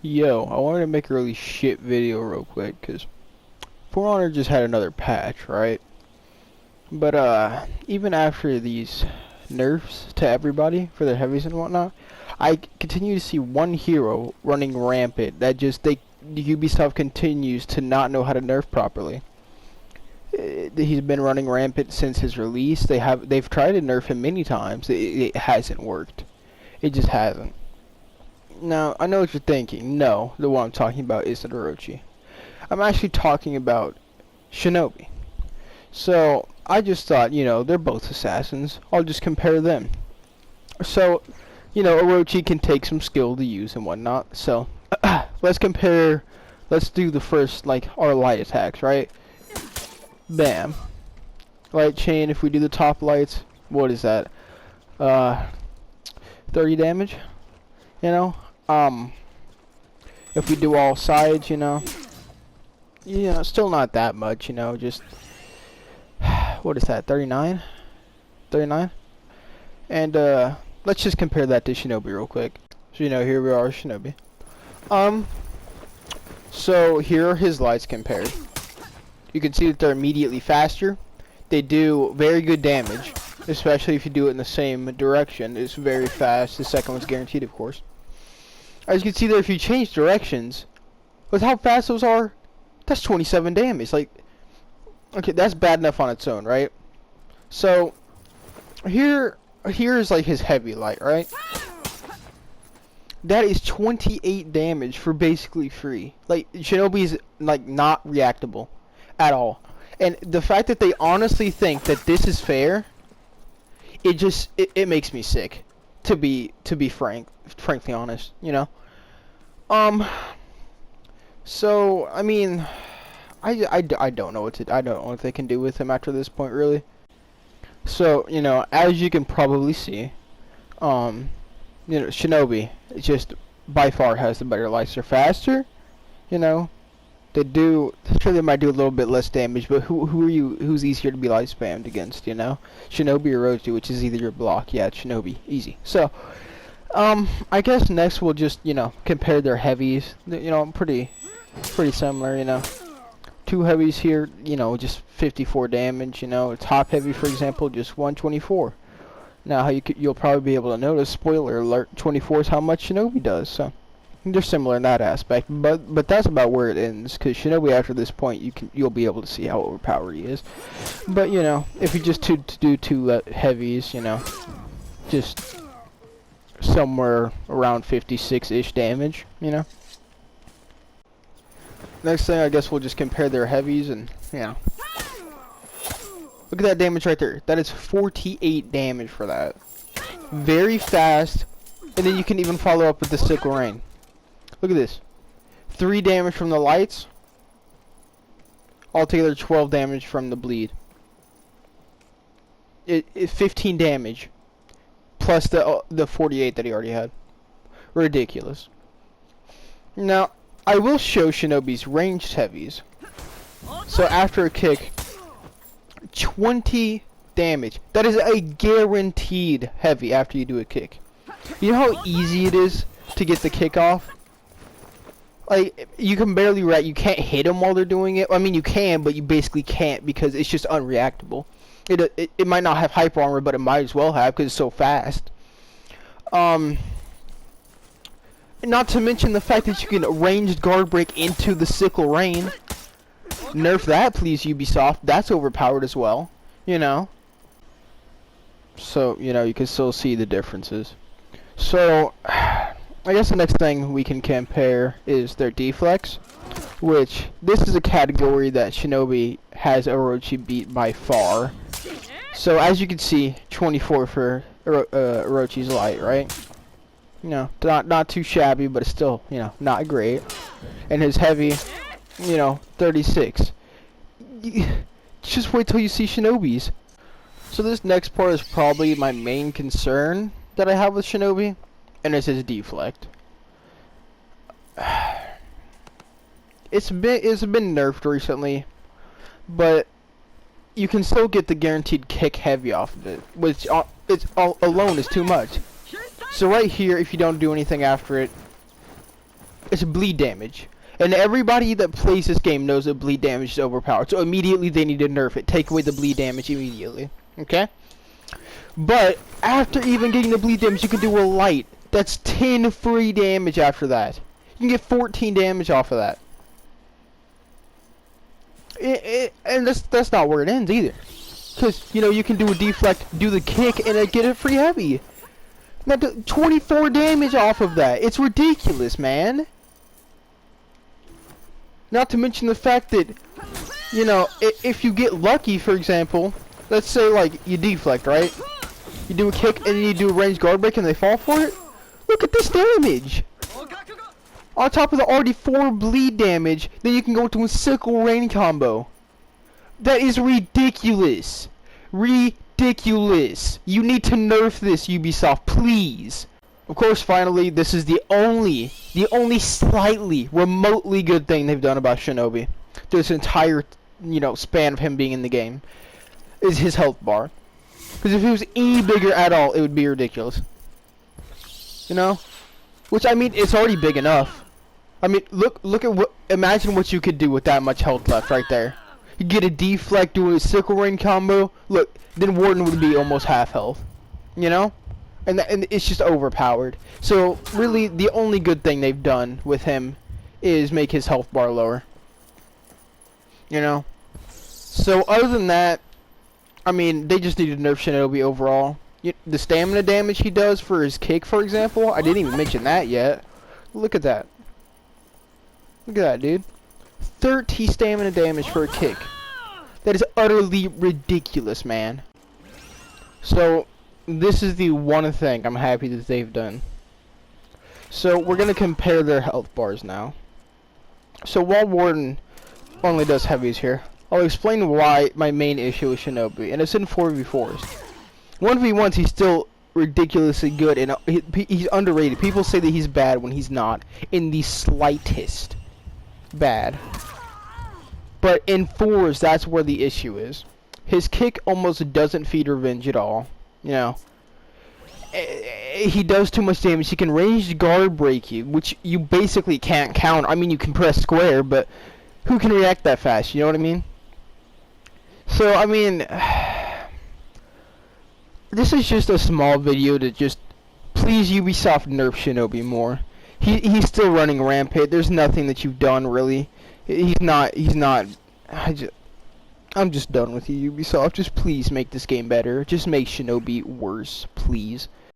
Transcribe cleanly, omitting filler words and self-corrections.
Yo, I wanted to make a really shit video real quick, because For Honor just had another patch, right? But, even after these nerfs to everybody for their heavies and whatnot, I continue to see one hero running rampant that Ubisoft continues to not know how to nerf properly. He's been running rampant since his release. They've tried to nerf him many times. It hasn't worked. It just hasn't. Now, I know what you're thinking. No, the one I'm talking about isn't Orochi. I'm actually talking about Shinobi. So, I just thought, they're both assassins. I'll just compare them. So, Orochi can take some skill to use and whatnot. So, let's compare. Let's do the first, our light attacks, right? Bam. Light chain, if we do the top lights, what is that? 30 damage? If we do all sides, still not that much, just, what is that, 39? 39? And, let's just compare that to Shinobi real quick. So, here we are, Shinobi. So, here are his lights compared. You can see that they're immediately faster. They do very good damage, especially if you do it in the same direction. It's very fast. The second one's guaranteed, of course. As you can see there, if you change directions, with how fast those are, that's 27 damage. Okay, that's bad enough on its own, right? So, here's his heavy light, right? That is 28 damage for basically free. Shinobi's, not reactable at all. And the fact that they honestly think that this is fair, it makes me sick. To be frankly honest, So, I mean, I don't know I don't know what they can do with him after this point, really. So, as you can probably see, Shinobi just by far has the better lights. They're faster, Sure, they might do a little bit less damage, but who's easier to be light spammed against, Shinobi or Orochi, which is either your block. Yeah, it's Shinobi. Easy. So, I guess next we'll just, compare their heavies. Pretty similar, Two heavies here, just 54 damage, Top heavy, for example, just 124. Now, you'll probably be able to notice, spoiler alert, 24 is how much Shinobi does, so they're similar in that aspect, but that's about where it ends, because Shinobi after this point, you'll be able to see how overpowered he is. But, if you just do two heavies, just somewhere around 56-ish damage, Next thing, I guess we'll just compare their heavies and, Look at that damage right there. That is 48 damage for that. Very fast. And then you can even follow up with the Sickle Rain. Look at this. 3 damage from the lights. Altogether 12 damage from the bleed. 15 damage. Plus the 48 that he already had. Ridiculous. Now, I will show Shinobi's ranged heavies. So after a kick, 20 damage. That is a guaranteed heavy after you do a kick. You know how easy it is to get the kick off? You can barely you can't hit them while they're doing it. I mean, you can, but you basically can't because it's just unreactable. It might not have hyper armor, but it might as well have because it's so fast. Not to mention the fact that you can ranged guard break into the Sickle Rain. Nerf that, please, Ubisoft. That's overpowered as well, So, you can still see the differences. So, I guess the next thing we can compare is their deflex, which this is a category that Shinobi has Orochi beat by far. So, as you can see, 24 for Orochi's light, right? Not too shabby, but it's still, not great. And his heavy, 36. Just wait till you see Shinobi's. So this next part is probably my main concern that I have with Shinobi, and it's his deflect. It's been nerfed recently, but you can still get the guaranteed kick heavy off of it, which alone is too much. So right here, if you don't do anything after it, It's bleed damage. And everybody that plays this game knows that bleed damage is overpowered. So immediately they need to nerf it. Take away the bleed damage immediately. Okay? But after even getting the bleed damage, you can do a light. That's 10 free damage after that. You can get 14 damage off of that. And that's not where it ends either. Because, you know, you can do a deflect, do the kick, and get it free heavy. Now, 24 damage off of that. It's ridiculous, man. Not to mention the fact that, you know, if you get lucky, for example, let's say, like, you deflect, right? You do a kick, and then you do a range guard break, and they fall for it? Look at this damage! On top of the already 4 bleed damage, then you can go into a sickle rain combo. That is ridiculous. Ridiculous. You need to nerf this, Ubisoft, please. Of course, finally, this is the only slightly, remotely good thing they've done about Shinobi. This entire, you know, span of him being in the game. Is his health bar. Because if it was any bigger at all, it would be ridiculous. You know? Which, I mean, it's already big enough. I mean, look at what, imagine what you could do with that much health left right there. You get a deflect, do a sickle rain combo, look, then Warden would be almost half health. You know? And it's just overpowered. So, really, the only good thing they've done with him is make his health bar lower. You know? So, other than that, I mean, they just need to nerf Shinobi overall. The stamina damage he does for his kick, for example, I didn't even mention that yet. Look at that. Look at that, dude. 30 stamina damage for a kick. That is utterly ridiculous, man. So, this is the one thing I'm happy that they've done. So, we're going to compare their health bars now. So, while Warden only does heavies here, I'll explain why my main issue is Shinobi. And it's in 4v4s. 1v1s, he's still ridiculously good, and he's underrated. People say that he's bad when he's not. In the slightest bad. But in 4s, that's where the issue is. His kick almost doesn't feed revenge at all. You know. He does too much damage. He can range guard break you, which you basically can't count. I mean, you can press square, but who can react that fast? You know what I mean? So, I mean, this is just a small video to just, please Ubisoft nerf Shinobi more. He's still running rampant. There's nothing that you've done, really. He's not, I'm just done with you, Ubisoft. Just please make this game better. Just make Shinobi worse, please.